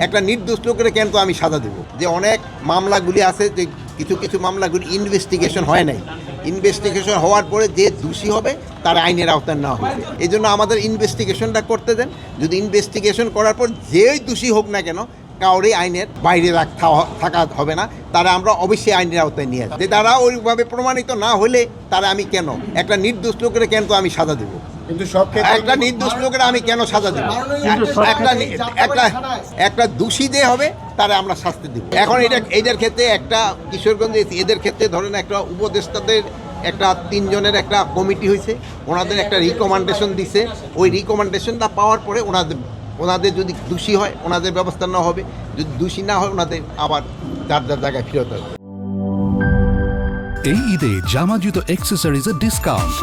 একটা নির্দোষ লোকের কেন তো আমি সাজা দেব? যে অনেক মামলাগুলি আছে, যে কিছু কিছু মামলাগুলি ইনভেস্টিগেশন হয় নাই, ইনভেস্টিগেশন হওয়ার পরে যে দোষী হবে তার আইনের আওতায় নেওয়া হবে। এই জন্য আমাদের ইনভেস্টিগেশনটা করতে দেন। যদি ইনভেস্টিগেশন করার পর যেই দোষী হোক না কেন, কাউরে আইনের বাইরে থাকা হবে না, তারা আমরা অবশ্যই আইনের আওতায় নিয়ে আসবো। যে তারা ওইভাবে প্রমাণিত না হলে তারা আমি কেন একটা নির্দোষ লোকের কেন তো আমি সাজা দেব? কিন্তু সব ক্ষেত্রে একটা নির্দোষ লোকের আমি কেন সাজা দেব? একটা দোষী যে হবে তারা আমরা শাস্তি দেব। এখন এদের ক্ষেত্রে একটা কিশোরগঞ্জে এদের ক্ষেত্রে ধরেন একটা উপদেষ্টাদের একটা 3 জনের একটা কমিটি হয়েছে, ওনাদের একটা রিকমেন্ডেশন দিছে। ওই রিকমেন্ডেশনটা পাওয়ার পরে ওনাদের যদি দোষী হয় ওনাদের ব্যবস্থা নেওয়া হবে, যদি দোষী না হয় ওনাদের আবার যার যার জায়গায় ফেরত আসবে। এই ঈদে জামা জুতো অ্যাক্সেসরিজের ডিসকাউন্ট।